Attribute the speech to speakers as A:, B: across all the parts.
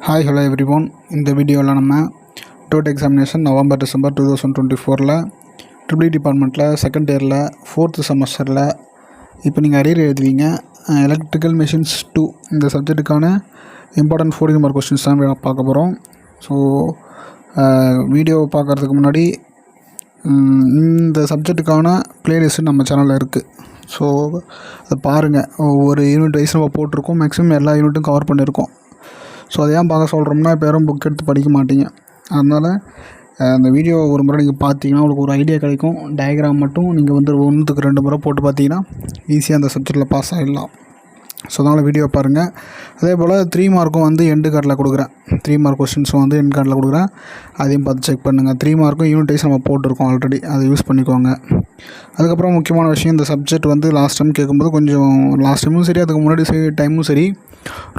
A: Hi hello everyone. இந்த வீடியோவில் நம்ம டோட் எக்ஸாமினேஷன் நவம்பர் டிசம்பர் 2024 ட்ரிபிள் டிபார்ட்மெண்ட்டில் செகண்ட் இயரில் 4th செமஸ்டரில் இப்போ நீங்கள் அரியர் எழுதுவீங்க. எலக்ட்ரிக்கல் மெஷின்ஸ் 2 இந்த சப்ஜெக்ட்டுக்கான இம்பார்ட்டன்ட் 14 மார்க் கொஸ்டின்ஸ் தான் பார்க்க போகிறோம். ஸோ வீடியோ பார்க்குறதுக்கு முன்னாடி இந்த சப்ஜெக்ட்டுக்கான ப்ளேலிஸ்ட்டு நம்ம சேனலில் இருக்குது. ஸோ அதை பாருங்கள். ஒவ்வொரு யூனிட் வைஸ் நம்ம போட்டிருக்கோம். மேக்ஸிமம் எல்லா யூனிட்டும் கவர் பண்ணியிருக்கோம். ஸோ அதை ஏன் பார்க்க சொல்கிறோம்னா, இப்போ யாரும் புக் எடுத்து படிக்க மாட்டீங்க. அதனால் அந்த வீடியோ ஒரு முறை நீங்கள் பார்த்தீங்கன்னா உங்களுக்கு ஒரு ஐடியா கிடைக்கும். டயக்ராம் மட்டும் நீங்கள் வந்து 1க்கு 2 முறை போட்டு பார்த்தீங்கன்னா ஈஸியாக அந்த சப்ஜெக்டில் பாஸ் ஆகிடலாம். ஸோ அதனால் வீடியோ பாருங்கள். அதே போல் 3 மார்க்கும் வந்து எண்டு கார்டில் கொடுக்குறேன். 3 மார்க் கொஸ்டின்ஸும் வந்து எண்டு கார்டில் கொடுக்குறேன். அதையும் பார்த்து செக் பண்ணுங்கள். 3 மார்க்கும் யூனிட் வைஸ் நம்ம போட்டிருக்கோம் ஆல்ரெடி, அதை யூஸ் பண்ணிக்கோங்க. அதுக்கப்புறம் முக்கியமான விஷயம், இந்த சப்ஜெக்ட் வந்து லாஸ்ட் டைம் கேட்கும்போது கொஞ்சம் லாஸ்ட் டைமும் சரி, அதுக்கு முன்னாடி டைமும் சரி,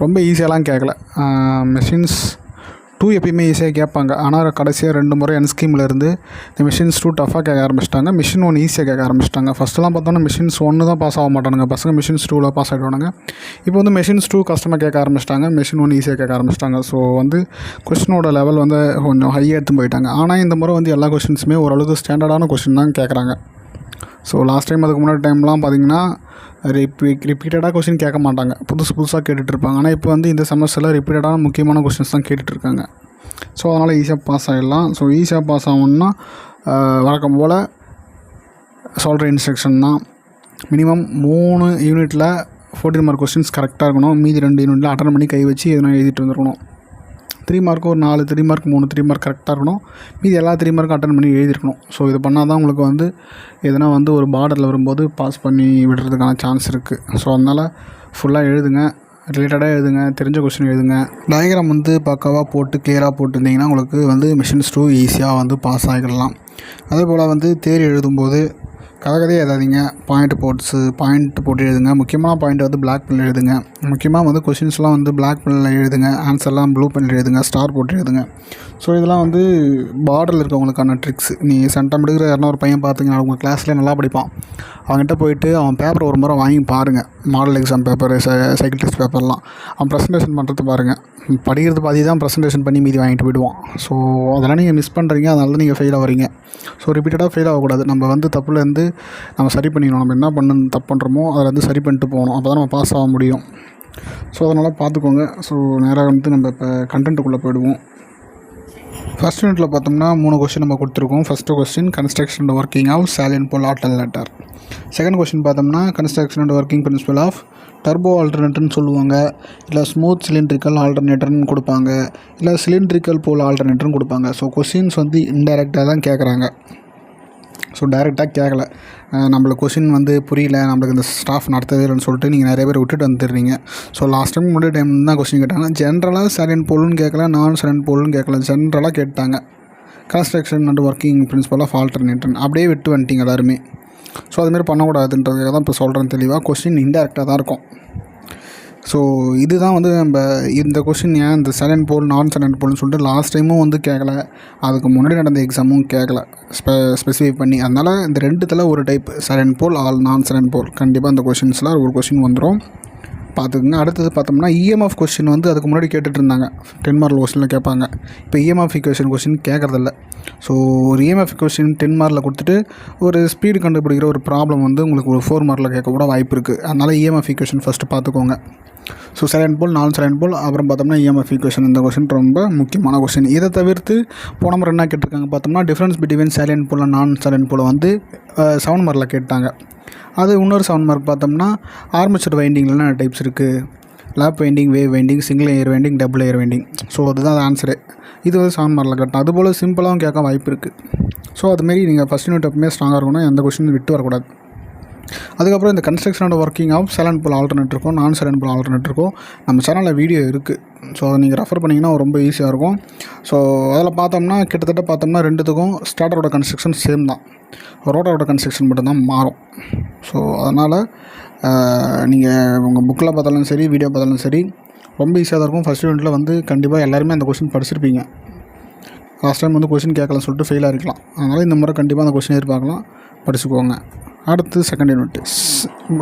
A: ரொம்ப ஈஸியாலாம் கேட்கல. மெஷின்ஸ் 2 எப்பயுமே ஈஸியாக கேட்பாங்க. ஆனால் கடைசியாக 2 முறை என் ஸ்கீமில் இருந்து இந்த மிஷின்ஸ் 2 டஃபாக கேட்க ஆரம்பிச்சிட்டாங்க. மிஷின் 1 ஈஸியாக கேட்க ஆரம்பிச்சிட்டாங்க. ஃபஸ்ட்டெல்லாம் பார்த்தோன்னா மிஷின்ஸ் 1 தான் பாஸ் ஆக மாட்டானுங்க பசங்க, மிஷின்ஸ் 2ல் பாஸ் ஆகிடுவானுங்க. இப்போ வந்து மிஷின்ஸ் 2 கஷ்டமாக கேட்க ஆரம்பிச்சிட்டாங்க, மிஷின் 1 ஈஸியாக கேட்க ஆரம்பிச்சிட்டாங்க. ஸோ வந்து கொஸ்டினோட லெவல் வந்து கொஞ்சம் ஹையாக எடுத்து போயிட்டாங்க. ஆனால் இந்த முறை வந்து எல்லா கொஸ்டின்ஸுமே ஓரளவுக்கு ஸ்டாண்டர்டான கொஸ்டின் தான் கேட்குறாங்க. ஸோ லாஸ்ட் டைம் அதுக்கு முன்னாடி டைம்லாம் பார்த்திங்கன்னா ரிப்பீட்டடாக கொஸ்டின் கேட்க மாட்டாங்க, புதுசாக கேட்டுட்ருப்பாங்க. ஆனால் இப்போ வந்து இந்த செமஸ்டரில் ரிப்பீட்டடான முக்கியமான கொஸ்டின்ஸ் தான் கேட்டுட்ருக்காங்க. ஸோ அதனால் ஈஸியாக பாஸ் ஆகிடலாம். ஸோ ஈஸியாக பாஸ் ஆகணுன்னா வழக்கம் போல் சொல்கிற இன்ஸ்ட்ரக்ஷன் தான். மினிமம் 3 யூனிட்டில் 14 மார்க் கொஸ்டின்ஸ் கரெக்டாக இருக்கணும். மீதி 2 யூனிட்டில் அட்டன் பண்ணி கை வச்சு எதுனா எழுதிட்டு வந்துருக்கணும். 3 மார்க்கு ஒரு 4 3 மார்க் 3 3 மார்க் கரெக்டாக இருக்கணும். மீதி எல்லா 3 மார்க்கும் அட்டன் பண்ணி எழுதிருக்கணும். ஸோ இது பண்ணால் தான் உங்களுக்கு வந்து எதனா வந்து ஒரு பார்டரில் வரும்போது பாஸ் பண்ணி விடுறதுக்கான சான்ஸ் இருக்குது. ஸோ அதனால் ஃபுல்லாக எழுதுங்க, ரிலேட்டடாக எழுதுங்க, தெரிஞ்ச கொஸ்டின் எழுதுங்க. டயக்ராம் வந்து பக்காவாக போட்டு கிளியராக போட்டுருந்தீங்கன்னா உங்களுக்கு வந்து மிஷின்ஸ் 2 ஈஸியாக வந்து பாஸ் ஆகிடலாம். அதே போல் வந்து தேரி எழுதும்போது கதையே எழுதாதீங்க. பாயிண்ட் போட்டு எழுதுங்க. முக்கியமான பாயிண்ட் வந்து பிளாக் பெனில் எழுதுங்க. முக்கியமாக வந்து கொஷின்ஸ்லாம் வந்து பிளாக் பெனில் எழுதுங்க. ஆன்சர்லாம் ப்ளூ பெனில் எழுதுங்க. ஸ்டார் போட்டு எழுதுங்க. ஸோ இதெல்லாம் வந்து பார்டரில் இருக்கவங்களுக்கான ட்ரிக்ஸ். நீங்கள் சென்டம் எடுக்கிற யாருன்னா ஒரு பையன் பார்த்தீங்கன்னா உங்கள் கிளாஸ்லேயே நல்லா படிப்பான், அவன்கிட்ட போயிட்டு அவன் பேப்பர் ஒரு முறை வாங்கி பாருங்கள். Model exam paper, cycle test பேப்பர்லாம் அவன் ப்ரெசன்டேஷன் பண்ணுறது பாருங்கள். படிக்கிறது பாதி தான் ப்ரெசன்டேஷன் பண்ணி மீதி வாங்கிட்டு போயிடுவான். ஸோ அதெல்லாம் நீங்கள் மிஸ் பண்ணுறீங்க, அதனால தான் நீங்கள் ஃபெயில் ஆகிறீங்க. ஸோ ரிப்பீட்டடாக ஃபெயில் ஆகக்கூடாது. நம்ம வந்து தப்புலேருந்து நம்ம சரி பண்ணிக்கணும். நம்ம என்ன தப்பு பண்ணுறோமோ அதை வந்து சரி பண்ணிட்டு போகணும். அப்போ தான் நம்ம பாஸ் ஆக முடியும். ஸோ அதனால் பார்த்துக்கோங்க. ஸோ நேராக வந்து நம்ம இப்போ கண்டென்ட்டுக்குள்ளே போயிடுவோம். ஃபஸ்ட் யூனிட்டில் பார்த்தோம்னா 3 கொஸ்டின் நம்ம கொடுத்துருக்கோம். First question construction and working of salient pole alternator. Second question பார்த்தோம்னா construction and working principle of turbo ஆல்டர்னேட்டர்னு சொல்லுவாங்க, இல்லை ஸ்மூத் சிலிண்ட்ரிக்கல் ஆல்டர்னேட்டர்னு கொடுப்பாங்க, இல்லை சிலிண்ட்ரிக்கல் போல் ஆல்டர்னேட்டர்னு கொடுப்பாங்க. ஸோ கொஸ்டின்ஸ் வந்து இன்டைரக்டாக தான் கேட்குறாங்க. ஸோ டைரெக்டாக கேட்கல. நம்மளுக்கு கொஷின் வந்து புரியல, நம்மளுக்கு இந்த ஸ்டாஃப் நடத்தவே இல்லைன்னு சொல்லிட்டு நீங்கள் நிறைய பேர் விட்டுட்டு வந்துடுறீங்க. ஸோ லாஸ்ட் டைம் முன்னாடி டைம் தான் கொஸ்டின் கேட்டாங்க. ஜென்ரலாக சைலண்ட் போல்னு கேட்கல, நான் சைலண்ட் போல்னு கேட்கல, ஜென்ரலாக கேட்டாங்க. Construction and working principle of alternator அப்படியே விட்டு வந்துட்டீங்க எல்லாருமே. ஸோ அதுமாதிரி பண்ணக்கூடாதுன்றதுக்காக தான் இப்போ சொல்கிறேன் தெளிவாக. கொஸ்டின் இன்டெரக்டாக தான் இருக்கும். ஸோ இதுதான் வந்து நம்ம இந்த கொஸ்டின் ஏன் இந்த சைலண்ட் போல் நான் சைலண்ட் போல்னு சொல்லிட்டு லாஸ்ட் டைமும் வந்து கேட்கல, அதுக்கு முன்னாடி நடந்த எக்ஸாமும் கேட்கல ஸ்பெசிஃபை பண்ணி. அதனால் இந்த 2த்தில் ஒரு டைப் சைலண்ட் போல் ஆல் நான் சைலண்ட் போல் கண்டிப்பாக இந்த கொஸ்டின்ஸில் ஒரு கொஸ்டின் வந்துடும், பார்த்துக்குங்க. அடுத்தது பார்த்தோம்னா இஎம்எஃப் கொஸ்டின் வந்து அதுக்கு முன்னாடி கேட்டுட்டு இருந்தாங்க. 10 மார்க் கொஸ்டினில் கேட்பாங்க. இப்போ இஎம்எஃப் ஈக்குவேஷன் கொஸ்டின் கேட்குறதில்ல. ஸோ ஒரு இஎம்எஃப் கொஸ்டின் 10 மார்க்கில் கொடுத்துட்டு ஒரு ஸ்பீடு கண்டுபிடிக்கிற ஒரு ப்ராப்ளம் வந்து உங்களுக்கு ஒரு 4 மார்க்கில் கேட்க கூட வாய்ப்பு இருக்குது. அதனால் இஎம்எஃப் ஈக்குவேஷன் ஃபஸ்ட்டு பார்த்துக்கோங்க. ஸோ சைலண்ட் போல் நான் சைலண்ட் போல், அப்புறம் பார்த்தோம்னா இஎம்எஃப் ஈக்குவேஷன். இந்த கொஸ்டின் ரொம்ப முக்கியமான கொஸ்டின். இதை தவிர்த்து போன முறை என்ன கேட்டிருக்காங்க பார்த்தோம்னா டிஃப்ரென்ஸ் பிட்வீன் சைலண்ட் போல் நான் சைலண்ட் போல் வந்து 7 மார்க்கில் கேட்டாங்க. அது இன்னொரு 7 மார்க் பார்த்தோம்னா ஆர்மேச்சர் வைண்டிங்கில் என்ன டைப்ஸ் இருக்குது, lab winding, wave winding, single ஏர் வைண்டிங், டபுள் ஏர் வைண்டிங். ஸோ அதுதான் ஆன்சரு. இது வந்து 7 மார்க்கில் கேட்டால் அதுபோல் சிம்பிளாகவும் கேட்க வாய்ப்பு இருக்குது. ஸோ அதுமாரி நீங்கள் ஃபஸ்ட் யூனிட் எப்பவுமே ஸ்ட்ராங்காக இருக்கணும், எந்த கொஸ்டின் விட்டு வரக்கூடாது. அதுக்கப்புறம் இந்த construction and working of salient pole alternator இருக்கும், நான் சைலண்ட் போல் ஆல்டர்னேட்டர் இருக்கும். நம்ம சேனலில் வீடியோ இருக்குது. ஸோ அதை நீங்கள் ரெஃபர் பண்ணிங்கன்னா ரொம்ப ஈஸியாக இருக்கும். ஸோ அதில் பார்த்தோம்னா கிட்டத்தட்ட பார்த்தோம்னா 2த்துக்கும் ஸ்டார்டரோட கன்ஸ்ட்ரக்ஷன் சேம் தான், ரோட்டரோட கன்ஸ்ட்ரக்ஷன் மட்டும்தான் மாறும். ஸோ அதனால் நீங்கள் உங்கள் புக்கில் பார்த்தாலும் சரி, வீடியோ பார்த்தாலும் சரி, ரொம்ப ஈஸியாக தான் இருக்கும். ஃபஸ்ட் யூனிட்டில் வந்து கண்டிப்பாக எல்லாருமே அந்த கொஸ்டின் படிச்சிருப்பீங்க. லாஸ்ட் டைம் வந்து கொஸ்டின் கேட்கலாம் சொல்லிட்டு ஃபெயிலாக இருக்கலாம். அதனால் இந்த முறை கண்டிப்பாக அந்த கொஸ்டின் எதிர்பார்க்கலாம், படிச்சுக்கோங்க. அடுத்து செகண்ட் யூனிட்.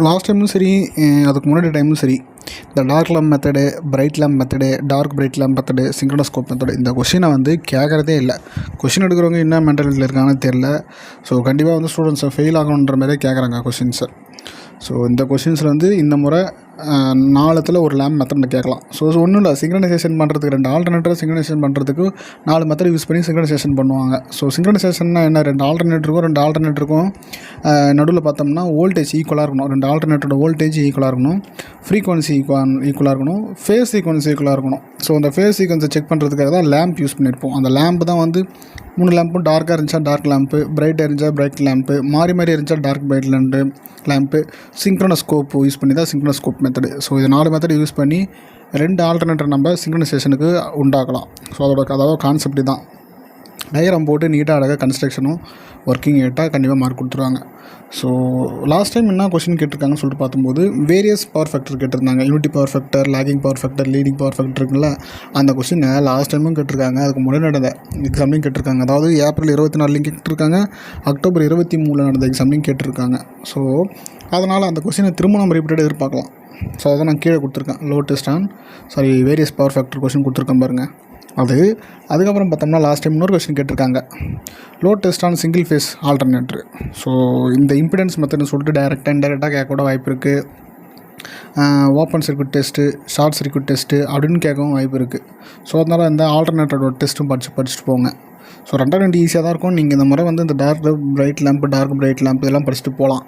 A: லாஸ்ட் டைமும் சரி, அதுக்கு முன்னாடி டைமும் சரி, இந்த dark lamp method, bright lamp method, dark bright lamp method, synchroscope method, இந்த கொஷினை வந்து கேட்குறதே இல்லை. கொஷின் எடுக்கிறவங்க என்ன மென்டாலிட்டியில் இருக்காங்கன்னு தெரில. ஸோ கண்டிப்பாக வந்து ஸ்டூடெண்ட்ஸை ஃபெயில் ஆகணுன்ற மாதிரியே கேட்குறாங்க கொஷின்ஸை. ஸோ இந்த கொஷின்ஸில் வந்து இந்த முறை 4ல் ஒரு லேம்ப் மெத்தட் கேட்கலாம். ஸோ ஒன்றும் இல்லை, சிங்க்ரனைசேஷன் பண்ணுறதுக்கு 2 ஆல்டர்னேட்டரை சிங்க்ரனைசேஷன் பண்ணுறதுக்கு 4 மெத்தட் யூஸ் பண்ணி சிங்க்ரனைசேஷன் பண்ணுவாங்க. ஸோ சிங்க்ரனைசேஷன்னா என்ன, 2 ஆல்டர்னேட்டருக்கும் நடுவில் பார்த்தோம்னா வோல்டேஜ் ஈக்குவலாக இருக்கணும். 2 ஆல்டர்னேட்டரோட வோல்டேஜ் ஈக்குவலாக இருக்கணும், ஃப்ரீக்வன்சி ஈக்குவலாக இருக்கணும், ஃபேஸ் சீக்வன்சி ஈக்குவலாக இருக்கணும். ஸோ அந்த ஃபேஸ் சீக்வன்ஸை செக் பண்ணுறதுக்காக தான் லேம்ப் யூஸ் பண்ணியிருப்போம். அந்த லேம்ப் தான் வந்து 3 லேம்பும் டார்க்காக இருந்துச்சா டார்க் லேம்ப்பு, பிரைட்டாக இருந்துச்சா பிரைட் லேம்ப்பு, மாறி இருந்துச்சா டார்க் பிரைட் லேம்ப்பு, சிங்க்ரோனோஸ்கோப் யூஸ் பண்ணி தான் சிங்க்ரோனோஸ்கோப் மெத்தடு. ஸோ இது 4 மெத்தட் யூஸ் பண்ணி 2 ஆல்டர்னேட்டர் நம்ம சிங்க்ரனைசேஷனுக்கு உண்டாக்கலாம். ஸோ அதாவது கான்செப்ட் தான். டயக்ராம் போட்டு நீட்டாக அழகாக கன்ஸ்ட்ரக்ஷனும் ஒர்க்கிங் ஏட்டாக கண்டிப்பாக மார்க் கொடுத்துருவாங்க. ஸோ லாஸ்ட் டைம் என்ன கொஸ்டின் கேட்டிருக்காங்கன்னு சொல்லிட்டு பார்க்கும்போது வேரியஸ் பவர் ஃபேக்டர் கேட்டிருந்தாங்க. Unity power factor, lagging power factor, leading power factor இருக்குல்ல, அந்த கொஸ்டினை லாஸ்ட் டைமும் கேட்டிருக்காங்க. அதுக்கு முன்னாடி நடந்த எக்ஸாம்லையும் கேட்டிருக்காங்க. அதாவது ஏப்ரல் 24 கேட்டிருக்காங்க, அக்டோபர் 23 நடந்த எக்ஸாம்லையும் கேட்டிருக்காங்க. ஸோ அதனால் அந்த கொஸ்டினை திரும்ப நம்ம ரிப்பீட்டட் எதிர்பார்க்கலாம். ஸோ அதை நான் கீழே கொடுத்துருக்கேன். Low test on various power factor question கொடுத்துருக்கேன் பாருங்கள். அதுக்கப்புறம் பார்த்தோம்னா லாஸ்ட் டைம் இன்னொரு கொஸ்டின் கேட்டிருக்காங்க, low test on single phase alternator. So இந்த இம்பிடன்ஸ் மெத்தட்னு சொல்லிட்டு இன்டெரக்டாக கேட்க கூட வாய்ப்பு இருக்குது. Open circuit test, short circuit test அப்படின்னு கேட்கவும் வாய்ப்பு இருக்குது. ஸோ அதனால் இந்த ஆல்டர்னேட்டரோட டெஸ்ட்டும் படிச்சுட்டு போங்க. ஸோ 2 ஈஸியாக தான் இருக்கும். நீங்கள் இந்த முறை வந்து இந்த டார்க் பிரைட் லேம்ப் இதெல்லாம் படிச்சுட்டு போகலாம்.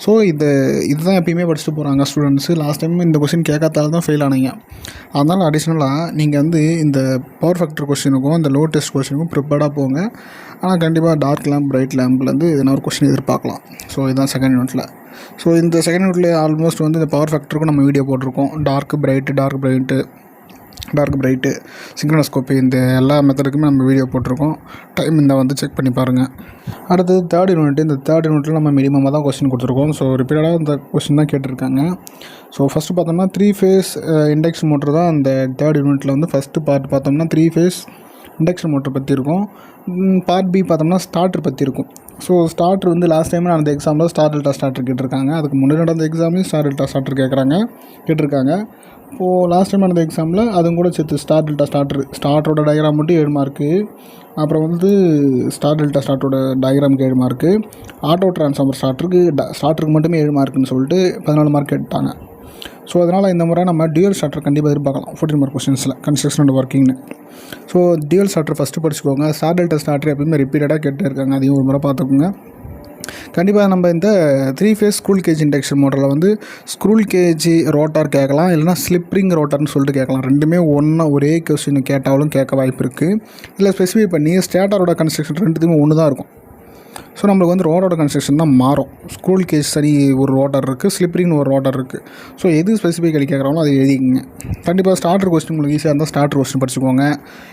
A: ஸோ இதுதான் எப்பயுமே படிச்சுட்டு போகிறாங்க ஸ்டூடெண்ட்ஸு. லாஸ்ட் டைம் இந்த கொஸ்டின் கேட்காதால தான் ஃபெயில் ஆனீங்க. அதனால் அடிஷ்னலாக நீங்கள் வந்து இந்த பவர் ஃபேக்டர் கொஸ்டினுக்கும் இந்த லோ டெஸ்ட் கொஸ்டினுக்கும் ப்ரிப்பேர்டாக போங்க. ஆனால் கண்டிப்பாக டார்க் லேம்ப் பிரைட் லேம்ப்லேருந்து எதனா ஒரு கொஸ்டின் எதிர்பார்க்கலாம். ஸோ இதுதான் செகண்ட் யூனிட்டில். ஸோ இந்த செகண்ட் யூனிட்டில் ஆல்மோஸ்ட் வந்து இந்த பவர் ஃபேக்டருக்கும் நம்ம வீடியோ போட்டிருக்கோம். டார்க் பிரைட்டு, சிங்க்ரோனோஸ்கோப்பு, இந்த எல்லா மெத்தடுக்குமே நம்ம வீடியோ போட்டிருக்கோம். டைம் இந்த வந்து செக் பண்ணி பாருங்கள். அடுத்தது தேர்ட் யூனிட். இந்த தேர்ட் யூனிட்டில் நம்ம மினிமமாக தான் கொஸ்டின் கொடுத்துருக்கோம். ஸோ ரிப்பீட்டடாக இந்த கொஸ்டின் தான் கேட்டிருக்காங்க. ஸோ ஃபஸ்ட்டு பார்த்தோம்னா 3 ஃபேஸ் இண்டக்ஷன் மோட்டர் தான் அந்த தேர்ட் யூனிட்டில் வந்து ஃபஸ்ட்டு பார்ட் பார்த்தோம்னா 3 ஃபேஸ் இண்டக்ஷன் மோட்டர் பற்றி இருக்கும். பார்ட் பி பார்த்தோம்னா ஸ்டார்டர் பற்றி இருக்கும். ஸோ ஸ்டார்டர் வந்து லாஸ்ட் டைம் நடந்த எக்ஸாமில் ஸ்டார் டெல்டா ஸ்டார்டர் கேட்டிருக்காங்க. அதுக்கு முன்னாடி நடந்த எக்ஸாம்லேயும் ஸ்டார் டெல்டா ஸ்டார்டர் கேட்டிருக்காங்க. இப்போது லாஸ்ட் டைம் நடந்த எக்ஸாமில் அதுவும் கூட சேர்த்து ஸ்டார் டெல்டா ஸ்டார்டரோட டயக்ராம் மட்டும் 7 மார்க்கு, அப்புறம் வந்து ஸ்டார் டெல்டா ஸ்டார்டரோட டயக்ராமுக்கு 7 மார்க்கு, ஆட்டோ டிரான்ஸ்ஃபார்மர் ஸ்டார்டருக்கு மட்டுமே 7 மார்க்குன்னு சொல்லிட்டு 14 மார்க் கேட்டாங்க. ஸோ அதனால் இந்த முறை நம்ம டியூயல் ஸ்டார்டர் கண்டிப்பாக எதிர்பார்க்கலாம் 14 மார்க் கொஸ்டின்ஸில் கன்ஸ்ட்ரக்ஷன் அண்ட் ஒர்க்கிங்னு. ஸோ டியூயல் ஸ்டார்டர் ஃபஸ்ட்டு படிச்சுக்கோங்க. ஸ்டார் டெல்டா ஸ்டார்டர் எப்பயுமே ரிப்பீட்டடாக கேட்டே இருக்காங்க, அதையும் ஒரு முறை பார்த்துக்கோங்க. கண்டிப்பாக நம்ம இந்த 3 ஃபேஸ் ஸ்க்ரூல் கேஜ் இண்டக்ஷன் மோட்டரில் வந்து ஸ்க்ரூல் கேஜ் ரோட்டார் கேட்கலாம், இல்லைனா ஸ்லிப்ரிங் ரோட்டார்னு சொல்லிட்டு கேட்கலாம். ரெண்டுமே ஒரே கொஸ்டின் கேட்டாலும் கேட்க வாய்ப்பு இருக்குது. இல்லை ஸ்பெசிஃபை பண்ணி ஸ்டேட்டரோட கன்ஸ்ட்ரக்ஷன் ரெண்டுத்துமே ஒன்று தான் இருக்கும். ஸோ நம்மளுக்கு வந்து ரோட்டரோட கன்ஸ்ட்ரக்ஷன் தான் மாறும். ஸ்க்ரூல் கேஜ் சரி ஒரு ரோட்டர் இருக்குது, ஸ்லிப்ரிங்னு ஒரு ரோட்டர் இருக்குது. ஸோ எது ஸ்பெசிஃபிக்கலி கேட்குறாங்களோ அதை எழுதிக்கங்க. கண்டிப்பாக ஸ்டார்டர் கொஸ்டின் உங்களுக்கு ஈஸியாக இருந்தால் ஸ்டார்டர் கொஸ்டின் படிச்சுக்கோங்க.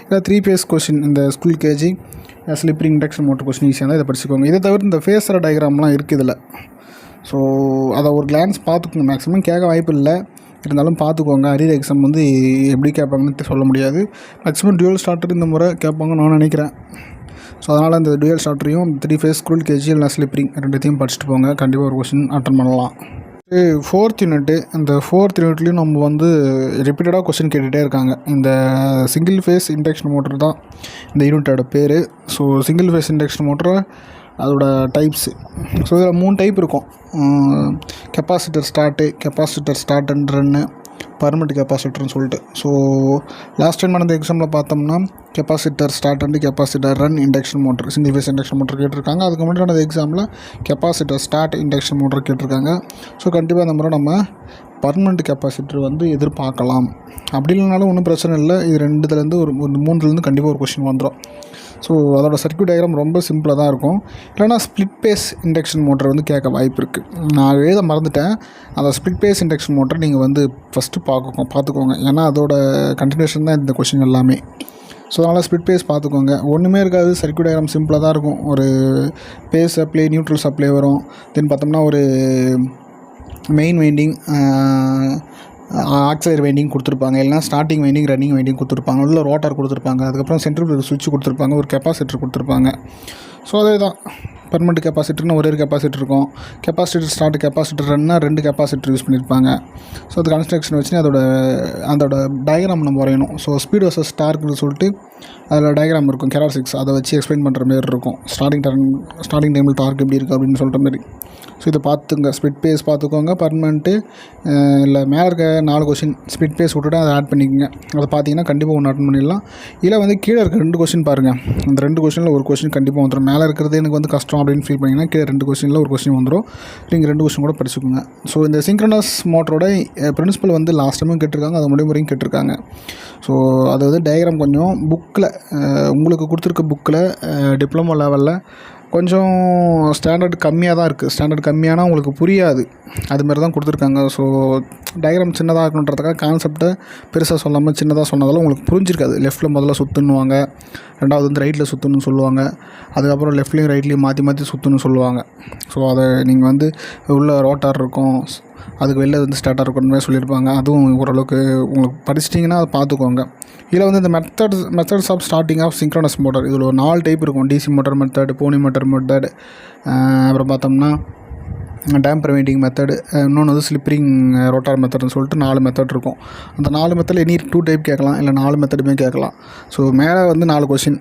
A: இல்லை 3 ஃபேஸ் கொஸ்டின் இந்த squirrel cage slip ring induction motor question ஈஸியாக இருந்தால் இதை படிச்சுக்கோங்க. இதை தவிர்த்து இந்த ஃபேஸர் டயக்ராம்லாம் இருக்குது இதில். ஸோ அதை ஒரு கிளான்ஸ் பார்த்துக்கோங்க. மேக்ஸிமம் கேட்க வாய்ப்பு இல்லை, இருந்தாலும் பார்த்துக்கோங்க. அரியர் எக்ஸாம் வந்து எப்படி கேட்பாங்கன்னு சொல்ல முடியாது. மேக்ஸிமம் டியூயல் ஸ்டார்டர் இந்த முறை கேட்பாங்கன்னு நான் நினைக்கிறேன். ஸோ அதனால் இந்த டியூயல் ஸ்டார்டரையும் 3 ஃபேஸ் ஸ்க்ரூல் கேஜி இல்லை ஸ்லிப்ரிங் ரெண்டுத்தையும் படிச்சுட்டு போங்க. கண்டிப்பாக ஒரு கொஸ்டின் அட்டன் பண்ணலாம். Fourth unit. இந்த ஃபோர்த் யூனிட்லேயும் நம்ம வந்து ரிப்பீட்டடாக கொஸ்டின் கேட்டுகிட்டே இருக்காங்க. இந்த சிங்கிள் ஃபேஸ் இண்டக்ஷன் மோட்டர் தான் இந்த யூனிட்டோட பேர். So single phase induction motor அதோட டைப்ஸு. ஸோ இதில் 3 டைப் இருக்கும். கெப்பாசிட்டர் ஸ்டார்ட் அண்ட் ரன்னு, பர்மனெண்ட் கெப்பாசிட்டர்னு சொல்லிட்டு. ஸோ லாஸ்ட் டைம் நடந்த எக்ஸாமில் பார்த்தோம்னா capacitor start and capacitor run induction motor single phase induction motor கேட்டிருக்காங்க. அதுக்கு முன்னாடி நடந்த எக்ஸாமில் கெப்பாசிட்டர் ஸ்டார்ட் இண்டக்ஷன் மோட்டர் கேட்டிருக்காங்க. ஸோ கண்டிப்பாக அந்த முறை நம்ம பர்மனெண்ட் கெப்பாசிட்டர் வந்து எதிர்பார்க்கலாம். அப்படி இல்லைனாலும் ஒன்றும் பிரச்சனை இல்லை. இது 2லேருந்து ஒரு 3லேருந்து கண்டிப்பாக ஒரு கொஸ்டின் வந்துடும். ஸோ அதோட சர்க்யூட் டயக்ராம் ரொம்ப சிம்பிளாக தான் இருக்கும். இல்லைனா ஸ்ப்ளிட் பேஸ் இண்டக்ஷன் மோட்டர் வந்து கேட்க வாய்ப்பு இருக்குது. நான் எழுத மறந்துட்டேன். அந்த ஸ்ப்ளிட் பேஸ் இண்டக்ஷன் மோட்டர் நீங்கள் வந்து ஃபஸ்ட்டு பார்த்துக்கோங்க. ஏன்னா அதோட கண்டினியூஷன் தான் இந்த கொஸ்டின் எல்லாமே. ஸோ அதனால் ஸ்ப்ளிட் பேஸ் பார்த்துக்கோங்க. ஒன்றுமே இருக்காது, சர்க்யூட் டயக்ராம் சிம்பிளாக தான் இருக்கும். ஒரு பேஸ் சப்ளை, நியூட்ரல் சப்ளை வரும். தென் பார்த்தோம்னா ஒரு மெயின் வைண்டிங், ஆக்சிலரி வைண்டிங் கொடுத்துருப்பாங்க, இல்லைனா ஸ்டார்டிங் வைண்டிங், ரன்னிங் வைண்டிங் கொடுத்துருப்பாங்க, உள்ள ரோட்டார் கொடுத்துருப்பாங்க, அதுக்கப்புறம் சென்ட்ரல் சுவிட்ச் கொடுத்துருப்பாங்க, ஒரு கெப்பாசிட்டர் கொடுத்துருப்பாங்க. ஸோ அதே தான் பெர்மனெண்ட் கெப்பாசிட்டர்னு ஒரே ஒரு கெப்பாசிட்டர் இருக்கும். கெப்பாசிட்டர் ஸ்டார்ட், கெப்பாசிட்டர் ரன்னா 2 கெப்பாசிட்டர் யூஸ் பண்ணியிருப்பாங்க. ஸோ அது கன்ஸ்ட்ரக்ஷன் வச்சு அதோட டயக்ராம் நம்ம வரையணும். ஸோ ஸ்பீட் வர்சஸ் டார்க்னு சொல்லிட்டு அதில் டயக்ராம் இருக்கும், கேரக்டரிஸ்டிக்ஸ், அதை வச்சு எக்ஸ்பிளைன் பண்ணுற மாரி இருக்கும். ஸ்டார்டிங் டைமில் டார்க் எப்படி இருக்குது அப்படின்னு சொல்கிற மாதிரி. ஸோ இதை பார்த்துங்க, ஸ்பிட் பேஸ் பார்த்துக்கோங்க. பர்மனெண்ட்டு இல்லை மேலே இருக்க 4 கொஷின் ஸ்பிட் பேஸ் விட்டுட்டு அதை ஆட் பண்ணிக்கோங்க. அதை பார்த்தீங்கன்னா கண்டிப்பாக ஒன்று அட்டன் பண்ணிடலாம். இல்லை வந்து கீழே இருக்க 2 கொஷின் பாருங்கள். அந்த 2 கொஷினில் ஒரு கொஷின் கண்டிப்பாக வந்துடும். மேலே இருக்கிறது எனக்கு வந்து கஷ்டம் அப்படின்னு ஃபீல் பண்ணிங்கன்னா கீழே 2 கொஷினில் ஒரு கொஷின் வந்துடும். நீங்கள் 2 கொஷின் கூட படிச்சுக்கோங்க. ஸோ இந்த சிங்க்ரனஸ் மோட்டரோட பிரின்சிபல் வந்து லாஸ்ட் டைமும் கேட்டிருக்காங்க, அது முடிமுறையும் கேட்டிருக்காங்க. ஸோ அது வந்து டயக்ராம் கொஞ்சம் புக்கில் உங்களுக்கு கொடுத்துருக்க புக்கில் டிப்ளமோ லெவலில் கொஞ்சம் ஸ்டாண்டர்ட் கம்மியாக தான் இருக்குது. ஸ்டாண்டர்ட் கம்மியானால் உங்களுக்கு புரியாது, அதுமாரி தான் கொடுத்துருக்காங்க. ஸோ டயக்ராம் சின்னதாக இருக்கணுன்றதுக்காக கான்செப்டை பெருசாக சொல்லாமல் சின்னதாக சொன்னதால் உங்களுக்கு புரிஞ்சிருக்காது. லெஃப்ட்டில் முதல்ல சுற்றுன்னுவாங்க, ரெண்டாவது வந்து ரைட்டில் சுற்றுன்னு சொல்லுவாங்க, அதுக்கப்புறம் லெஃப்ட்லேயும் ரைட்லேயும் மாற்றி மாற்றி சுற்றுன்னு சொல்லுவாங்க. ஸோ அதை நீங்கள் வந்து உள்ள ரோட்டார் இருக்கும், அதுக்கு வெளில வந்து ஸ்டார்ட்டாக இருக்கணுமே சொல்லியிருப்பாங்க. அதுவும் ஓரளவுக்கு உங்களுக்கு படிச்சிட்டிங்கன்னா அதை பார்த்துக்கோங்க. இதில் வந்து இந்த methods of starting of synchronous motor, இதில் ஒரு 4 டைப் இருக்கும். DC motor method, pony motor method, அப்புறம் பார்த்தோம்னா டேம்பர் வெயிட்டிங் மெத்தடு, இன்னொன்று வந்து ஸ்லிப்பரிங் ரோட்டார் மெத்தட்னு சொல்லிட்டு 4 மெத்தட் இருக்கும். அந்த 4 மெத்தடில் இனி 2 டைப் கேட்கலாம், இல்லை 4 மெத்தடுமே கேட்கலாம். ஸோ மேலே வந்து 4 கொஷின்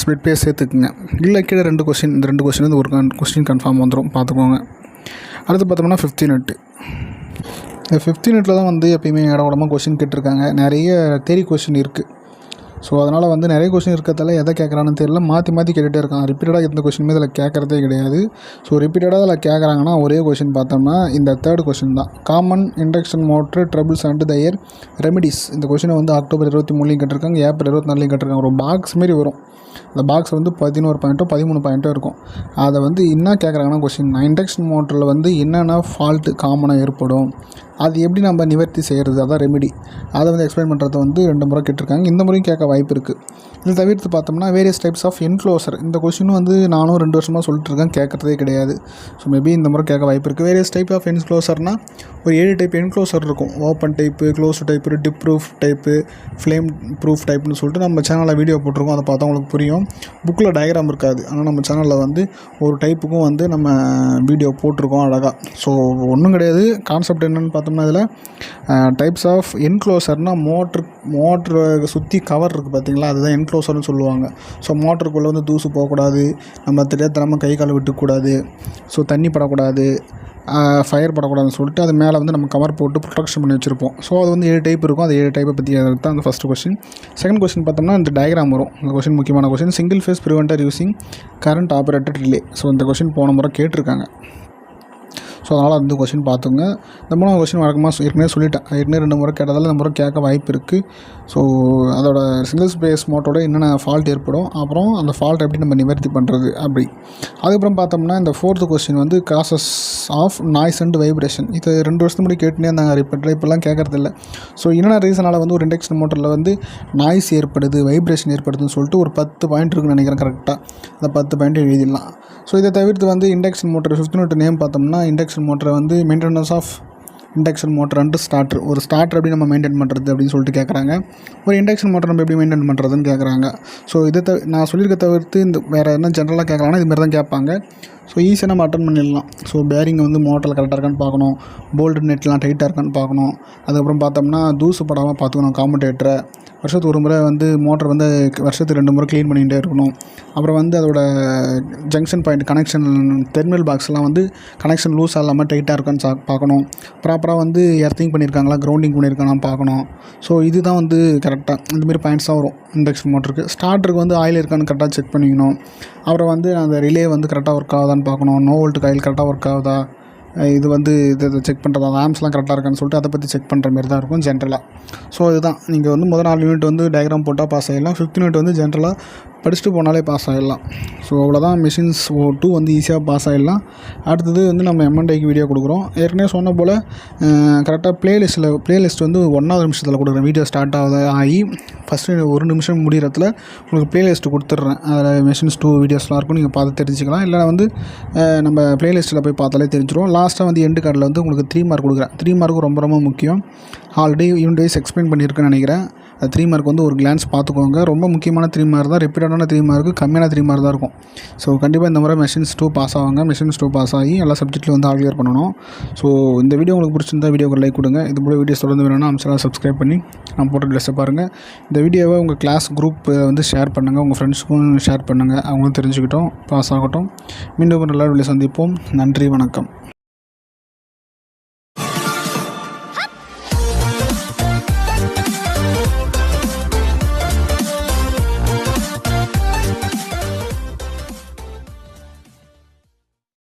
A: ஸ்பிட் பேஸ் சேர்த்துக்குங்க. இல்லை கீழே 2 கொஷின், இந்த 2 கொஷின் வந்து ஒரு கொஸ்டின் கன்ஃபார்ம் வந்துடும், பார்த்துக்கோங்க. அடுத்து பார்த்தோம்னா 15 நெட்டு. இந்த 15 நெட்டில் தான் வந்து எப்பயுமே இடக்கூடமாக கொஷின் கேட்டிருக்காங்க. நிறைய தேரி கொஷின் இருக்குது. ஸோ அதனால் வந்து நிறைய கொஷின் இருக்கிறதால எதை கேட்குறான்னு தெரியல, மாற்றி மாற்றி கேட்டுகிட்டே இருக்கான். ரிப்பீட்டடாக எந்த கொஷினுமே இதில் கேட்குறதே கிடையாது. ஸோ ரிப்பீட்டடாக அதில் கேட்குறாங்கன்னா ஒரே கொஷின் பார்த்தோம்னா இந்த 3rd கொஷின் தான். Common induction motor troubles and their remedies. இந்த கொஷினை வந்து அக்டோபர் 23 கேட்டிருக்காங்க, ஏப்ரல் 24 கேட்டிருக்காங்க. ஒரு பாக்ஸ் மாரி வரும். அந்த பாக்ஸ் வந்து 11 பாயிண்ட்டோ 13 பாயிண்ட்டோ இருக்கும். அதை வந்து என்ன கேட்குறாங்கன்னா கொஷின், இண்டக்ஷன் மோட்டரில் வந்து என்னென்ன ஃபால்ட்டு காமனாக ஏற்படும், அது எப்படி நம்ம நிவர்த்தி செய்கிறது, அதான் ரெமிடி, அதை வந்து எக்ஸ்பிளைன் பண்ணுறத வந்து 2 முறை கேட்டிருக்காங்க. இந்த முறையும் கேட்க வாய்ப்பு இருக்குது. இது தவிர்த்து பார்த்தோம்னா வேரியஸ் டைப்ஸ் ஆஃப் என்க்ளோசர். இந்த கொஷினும் வந்து நானும் 2 வருஷமாக சொல்லிட்டு இருக்கேன், கேட்குறதே கிடையாது. ஸோ மேபி இந்த முறை கேட்க வாய்ப்பு இருக்குது. வேரியஸ் டைப் ஆஃப் என்க்ளோசர்னால் ஒரு 7 டைப் என்க்ளோசர் இருக்கும். Open type, close type, drip proof type, flame proof டைப்னு சொல்லிட்டு நம்ம சேனலில் வீடியோ போட்டிருக்கோம். அதை பார்த்தா உங்களுக்கு புரியும். புக்கில் டயக்ராம் இருக்காது, ஆனால் நம்ம சேனலில் வந்து ஒரு டைப்புக்கும் வந்து நம்ம வீடியோ போட்டிருக்கோம் அழகாக. ஸோ ஒன்றும் கிடையாது. கான்செப்ட் என்னென்னு பார்த்தோம்னா இதில் டைப்ஸ் ஆஃப் என்க்ளோசர்னால் மோட்ரு சுற்றி கவர் இருக்குது பார்த்தீங்களா, அதுதான் என்க்ளோசர்னு சொல்லுவாங்க. ஸோ மோட்டருக்குள்ளே வந்து தூசு போகக்கூடாது, நம்ம தெரியாதனமாக கை கால் விட்டுக்கூடாது, ஸோ தண்ணி படக்கூடாது, ஃபயர் படக்கூடாதுன்னு சொல்லிட்டு அது மேலே வந்து நம்ம கவர் போட்டு ப்ரொடெக்ஷன் பண்ணி வச்சுருப்போம். ஸோ அது வந்து 7 டைப் இருக்கும். அது 7 டைப்பை பற்றி தான் அந்த ஃபஸ்ட்டு கொஸ்டின். செகண்ட் கொஸ்டின் பார்த்தோம்னா இந்த டயக்ராம் வரும். இந்த கொஸ்டின் முக்கியமான question. Single phase preventer using current operated relay. So இந்த கொஸ்டின் போன முறை கேட்டிருக்காங்க. ஸோ அதனால் அந்த கொஸ்டின் பார்த்துங்க. இந்த 3வது கொஸ்டின் வழக்கமாக ஏற்கனவே சொல்லிட்டேன், ஏற்கனவே 2 முறை கேட்டதால் இந்த முறை கேட்க வாய்ப்பு இருக்குது. ஸோ அதோட சிங்கிள் ஸ்பேஸ் மோட்டரோட என்னென்ன ஃபால்ட் ஏற்படும், அப்புறம் அந்த ஃபால்ட் எப்படி நம்ம நிவர்த்தி பண்ணுறது அப்படி. அதுக்கப்புறம் பார்த்தோம்னா இந்த 4th கொஸ்டின் வந்து causes of noise and vibration. இது 2 வருஷத்துக்கு முன்னாடி கேட்டுனே இருந்தாங்க, இப்போல்லாம் கேட்குறதில்ல. ஸோ என்னென்ன ரீசனால் வந்து ஒரு இண்டக்ஷன் மோட்டரில் வந்து நாய்ஸ் ஏற்படுது, வைப்ரேஷன் ஏற்படுதுன்னு சொல்லிட்டு ஒரு 10 பாயிண்ட் இருக்குன்னு நினைக்கிறேன். கரெக்டாக அந்த 10 பாயிண்ட் எழுதிடலாம். ஸோ இதை தவிர்த்து வந்து இண்டக்ஷன் மோட்டர் 15 நேம் பார்த்தோம்னா இண்டக்ஷன் மோட்டரை வந்து maintenance of induction motor and starter. ஒரு ஸ்டார்டர் எப்படி நம்ம மெயின்டைன் பண்ணுறது அப்படின்னு சொல்லிட்டு கேட்குறாங்க. ஒரு இண்டக்ஷன் மோட்டர் நம்ம எப்படி மெயின்டைன் பண்ணுறதுன்னு கேட்குறாங்க. ஸோ இதை நான் சொல்லியிருக்க தவிர்த்து இந்த வேறு என்ன ஜென்ரலாக கேட்கலாம்னா இதுமாதிரி தான் கேட்பாங்க. ஸோ ஈஸியாக நம்ம அட்டன் பண்ணிடலாம். ஸோ பேரிங் வந்து மோட்டரில் கரெக்டாக இருக்கான்னு பார்க்கணும், போல்டு நெட்லாம் டைட்டாக இருக்கான்னு பார்க்கணும். அதுக்கப்புறம் பார்த்தோம்னா தூசு படாமல் பார்த்துக்கணும். காம்படேட்டரை வருஷத்துக்கு ஒரு முறை வந்து மோட்டர் வந்து வருஷத்துக்கு 2 முறை க்ளீன் பண்ணிகிட்டே இருக்கணும். அப்புறம் வந்து அதோட ஜங்ஷன் பாயிண்ட் கனெக்ஷன் டெர்மினல் பாக்ஸ்லாம் வந்து கனெக்ஷன் லூஸ் இல்லாமல் டைட்டாக இருக்கான்னு பார்க்கணும். ப்ராப்பராக வந்து எர்த்திங் பண்ணியிருக்காங்களா, கிரவுண்டிங் பண்ணியிருக்காங்களான்னு பார்க்கணும். ஸோ இதுதான் வந்து கரெக்டாக இந்தமாரி பாயிண்ட்ஸ் தான் வரும் இண்டக்ஷன் மோட்டருக்கு. ஸ்டார்டருக்கு வந்து ஆயில் இருக்கான்னு கரெக்டாக செக் பண்ணிக்கணும். அப்புறம் வந்து அந்த ரிலே வந்து கரெக்டாக ஒர்க் ஆகுதான்னு பார்க்கணும். நோ வோல்ட் காயில் கரெக்டாக ஒர்க் ஆகுதா, இது வந்து இதை செக் பண்ணுறது, அந்த ஆம்ஸ்லாம் கரெக்டாக இருக்கான்னு சொல்லிட்டு அதை பற்றி செக் பண்ணுற மாதிரி தான் இருக்கும் ஜென்ரலாக. ஸோ இதுதான் நீங்கள் வந்து முதல் 4 யூனிட் வந்து டயக்ராம் போட்டால் பாஸ் ஆகிடலாம். 5th யூனிட் வந்து ஜென்ரலாக படிச்சுட்டு போனாலே பாஸ் ஆகிடலாம். ஸோ அவ்வளோதான். மிஷின்ஸ் 2 வந்து ஈஸியாக பாஸ் ஆகிடலாம். அடுத்தது வந்து நம்ம M&Iக்கு வீடியோ கொடுக்குறோம். ஏற்கனவே சொன்ன போல் கரெக்டாக ப்ளேலிஸ்ட் வந்து 1வது நிமிஷத்தில் கொடுக்குறேன். வீடியோ ஸ்டார்ட் ஆகி ஃபஸ்ட்டு 1 நிமிஷம் முடிகிறதுல உங்களுக்கு ப்ளேலிஸ்ட்டு கொடுத்துட்றேன். அதில் மிஷின்ஸ் 2 வீடியோஸ்லாம் இருக்கும், நீங்கள் பார்த்து தெரிஞ்சுக்கலாம். இல்லை வந்து நம்ம ப்ளேலிஸ்ட்டில் போய் பார்த்தாலே தெரிஞ்சிடும். லாஸ்ட்டாக வந்து எண்டு கார்டில் வந்து உங்களுக்கு 3 மார்க் கொடுக்குறேன். 3 மார்க்கும் ரொம்ப ரொம்ப முக்கியம். ஆல்ரெடி யூனிட் வைஸ் எக்ஸ்பிளைன் பண்ணியிருக்கேன்னு நினைக்கிறேன். 3 மார்க் வந்து ஒரு கிளான்ஸ் பார்த்துக்கோங்க. ரொம்ப முக்கியமான 3 மார்க் தான், ரிப்பீட்டடான 3 மார்க்கு, கம்மியான 3 மார்க் தான் இருக்கும். ஸோ கண்டிப்பாக இந்த முறை மெஷின்ஸ் 2 பாஸ் ஆவாங்க. மெஷின்ஸ் 2 பாஸ் ஆகி எல்லா சப்ஜெக்ட்லையும் வந்து ஆல் கிளியர் பண்ணணும். ஸோ இந்த வீடியோ உங்களுக்கு பிடிச்சிருந்தா வீடியோக்கு லைக் கொடுங்க. இது போல வீடியோஸ் தொடர்ந்து வேணும்னா அம்சலாம் சப்ஸ்கிரைப் பண்ணி நான் போட்ட ட்ரெஸ்ஸை பாருங்கள். இந்த வீடியோவை உங்கள் கிளாஸ் குரூப் வந்து ஷேர் பண்ணுங்கள், உங்கள் ஃப்ரெண்ட்ஸுக்கும் ஷேர் பண்ணுங்கள், அவங்களும் தெரிஞ்சுக்கிட்டோம், பாஸ் ஆகட்டும். மீண்டும் ஒரு நல்ல வீடியோ சந்திப்போம். நன்றி, வணக்கம்.